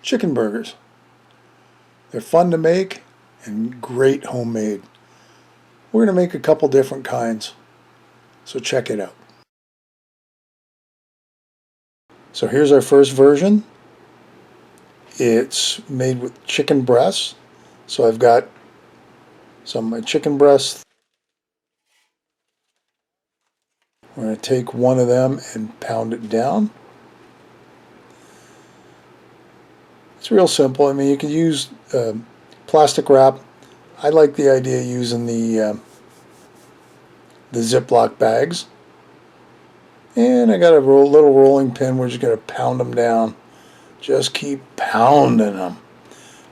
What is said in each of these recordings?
chicken burgers. They're fun to make and great homemade. We're going to make a couple different kinds, so check it out. So here's our first version. It's made with chicken breasts. So I've got some of my chicken breasts. We're going to take one of them and pound it down. It's real simple. I mean, you could use plastic wrap. I like the idea of using the Ziploc bags. And I got a little rolling pin. We're just going to pound them down. Just keep pounding them.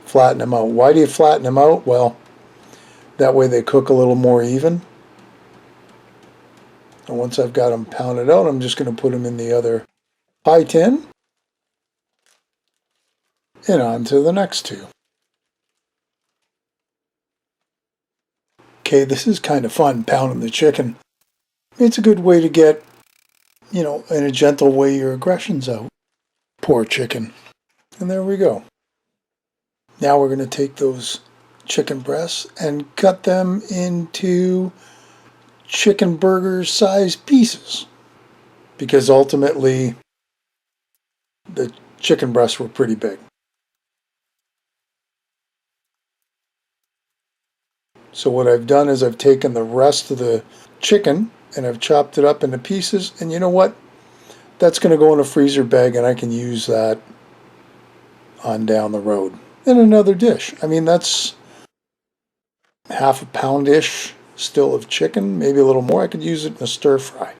Flatten them out. Why do you flatten them out? Well, that way they cook a little more even. And once I've got them pounded out, I'm just going to put them in the other pie tin. And on to the next two. Okay, this is kind of fun, pounding the chicken. It's a good way to get, in a gentle way, your aggressions out. Poor chicken. And there we go. Now we're going to take those chicken breasts and cut them into chicken burger sized pieces. Because ultimately, the chicken breasts were pretty big. So what I've done is I've taken the rest of the chicken and I've chopped it up into pieces. And you know what? That's going to go in a freezer bag and I can use that on down the road in another dish. I mean, that's half a pound-ish still of chicken, maybe a little more. I could use it in a stir fry.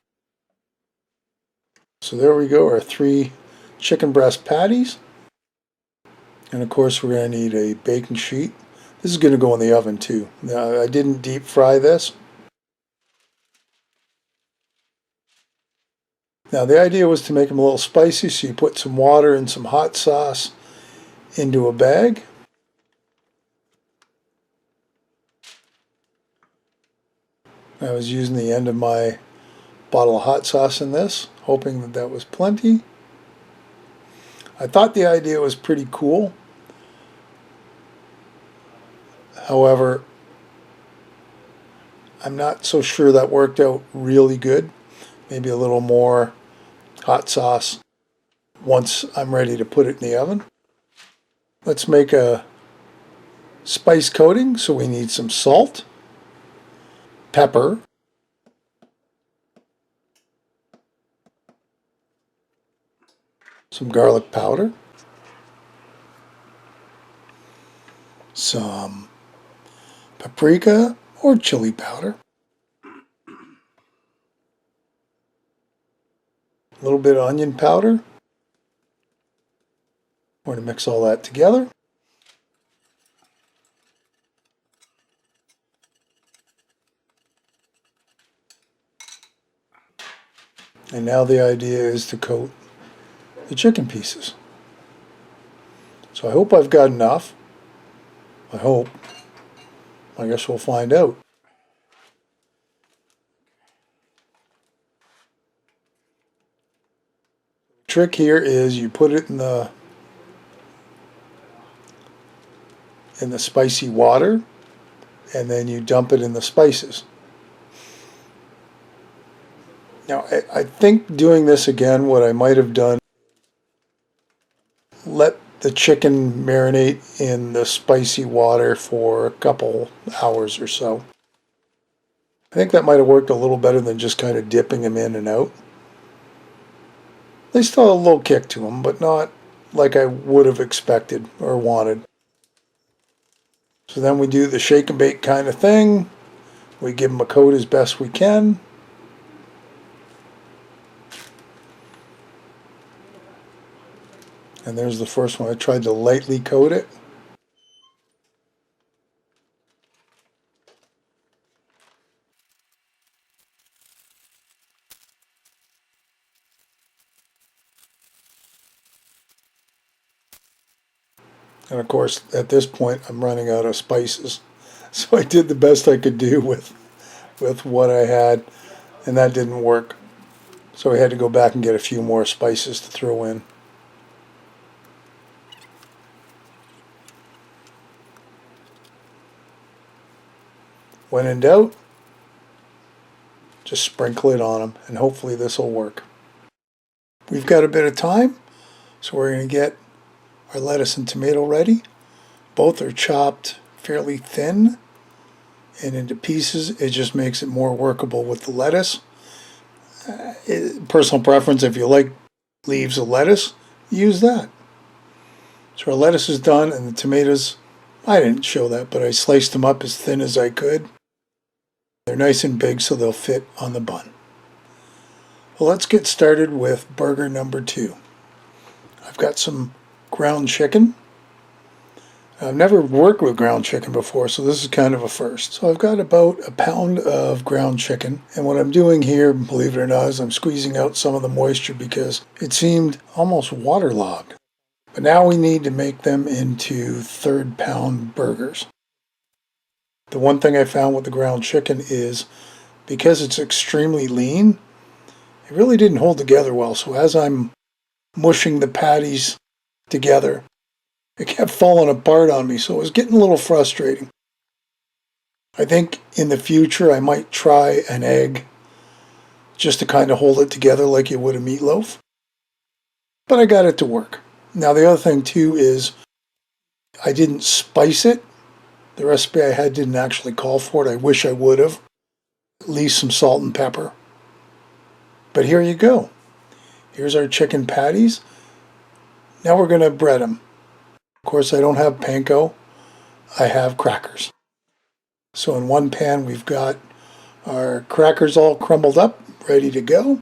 So there we go, our 3 chicken breast patties. And of course we're going to need a baking sheet. This is going to go in the oven too. Now, I didn't deep fry this. Now the idea was to make them a little spicy, so you put some water and some hot sauce into a bag. I was using the end of my bottle of hot sauce in this, hoping that that was plenty. I thought the idea was pretty cool. However, I'm not so sure that worked out really good. Maybe a little more hot sauce once I'm ready to put it in the oven. Let's make a spice coating. So we need some salt, pepper, some garlic powder, some paprika or chili powder, a little bit of onion powder. We're going to mix all that together. And now the idea is to coat the chicken pieces. So I hope I've got enough. I hope. I guess we'll find out. The trick here is you put it in the spicy water and then you dump it in the spices. Now I think doing this again, what I might have done, let the chicken marinate in the spicy water for a couple hours or so. I think that might have worked a little better than just kind of dipping them in and out. They still have a little kick to them, but not like I would have expected or wanted. So then we do the shake and bake kind of thing. We give them a coat as best we can. And there's the first one. I tried to lightly coat it. And of course, at this point, I'm running out of spices. So I did the best I could do with what I had, and that didn't work. So I had to go back and get a few more spices to throw in. When in doubt, just sprinkle it on them, and hopefully this will work. We've got a bit of time, so we're going to get our lettuce and tomato ready. Both are chopped fairly thin and into pieces. It just makes it more workable with the lettuce. Personal preference, if you like leaves of lettuce, use that. So our lettuce is done, and the tomatoes, I didn't show that, but I sliced them up as thin as I could. They're nice and big, so they'll fit on the bun. Well, let's get started with burger number 2. I've got some ground chicken. I've never worked with ground chicken before, so this is kind of a first. So I've got about a pound of ground chicken, and what I'm doing here, believe it or not, is I'm squeezing out some of the moisture because it seemed almost waterlogged. But now we need to make them into third pound burgers. The one thing I found with the ground chicken is because it's extremely lean, it really didn't hold together well. So as I'm mushing the patties together, it kept falling apart on me, so it was getting a little frustrating. I think in the future I might try an egg just to kind of hold it together like you would a meatloaf. But I got it to work. Now the other thing too is I didn't spice it. The recipe I had didn't actually call for it. I wish I would have. At least some salt and pepper. But here you go. Here's our chicken patties. Now we're going to bread them. Of course, I don't have panko. I have crackers. So in one pan we've got our crackers all crumbled up, ready to go.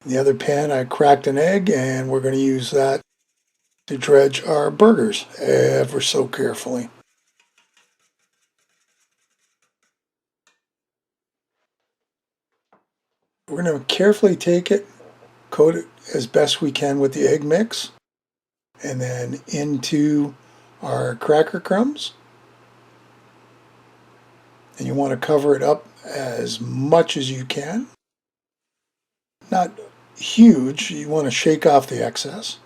In the other pan I cracked an egg, and we're going to use that to dredge our burgers ever so carefully. We're going to carefully take it, coat it as best we can with the egg mix, and then into our cracker crumbs. And you want to cover it up as much as you can. Not huge, you want to shake off the excess.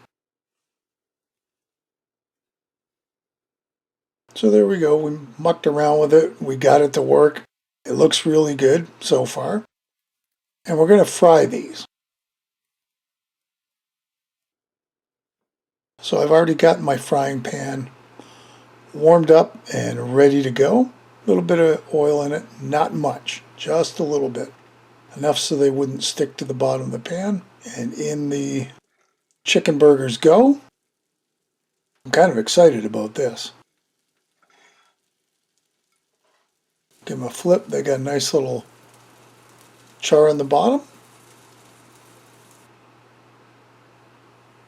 So there we go, we mucked around with it, we got it to work. It looks really good so far. And we're going to fry these. So I've already got my frying pan warmed up and ready to go. A little bit of oil in it, not much, just a little bit. Enough so they wouldn't stick to the bottom of the pan. And in the chicken burgers go. I'm kind of excited about this. Give them a flip. They got a nice little char on the bottom.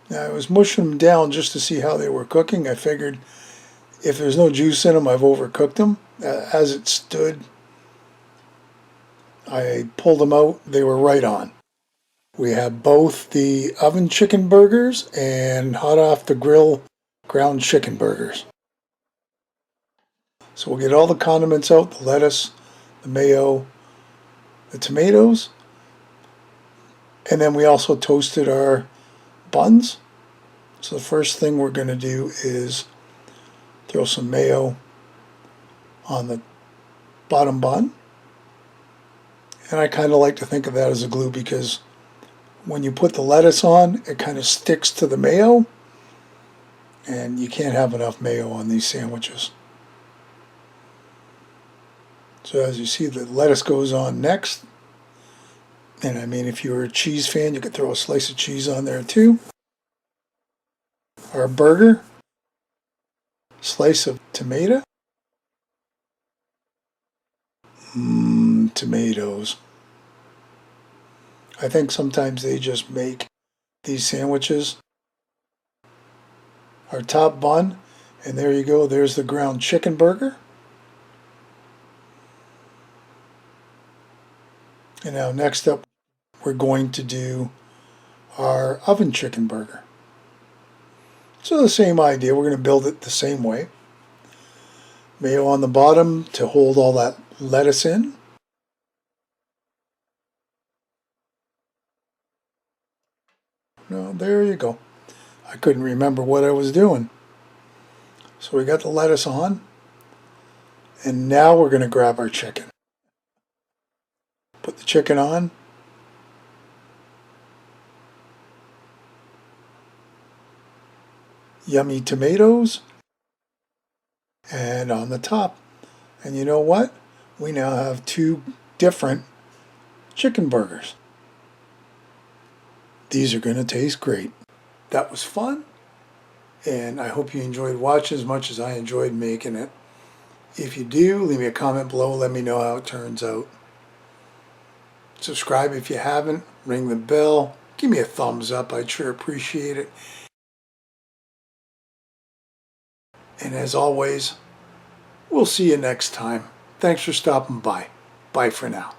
Now I was mushing them down just to see how they were cooking. I figured if there's no juice in them, I've overcooked them. As it stood, I pulled them out. They were right on. We have both the oven chicken burgers and hot off the grill ground chicken burgers. So we'll get all the condiments out, the lettuce, the mayo, the tomatoes, and then we also toasted our buns. So the first thing we're going to do is throw some mayo on the bottom bun. And I kind of like to think of that as a glue because when you put the lettuce on, it kind of sticks to the mayo, and you can't have enough mayo on these sandwiches. So as you see, the lettuce goes on next. And I mean, if you're a cheese fan, you could throw a slice of cheese on there too. Our burger, slice of tomato. Tomatoes. I think sometimes they just make these sandwiches. Our top bun, and there you go, there's the ground chicken burger. And now next up, we're going to do our oven chicken burger. So the same idea, we're going to build it the same way. Mayo on the bottom to hold all that lettuce in. No, there you go. I couldn't remember what I was doing. So we got the lettuce on, And now we're going to grab our chicken. Put the chicken on. Yummy tomatoes. And on the top. And you know what? We now have two different chicken burgers. These are going to taste great. That was fun. And I hope you enjoyed watching as much as I enjoyed making it. If you do, leave me a comment below. Let me know how it turns out. Subscribe if you haven't. Ring the bell. Give me a thumbs up. I'd sure appreciate it. And as always, we'll see you next time. Thanks for stopping by. Bye for now.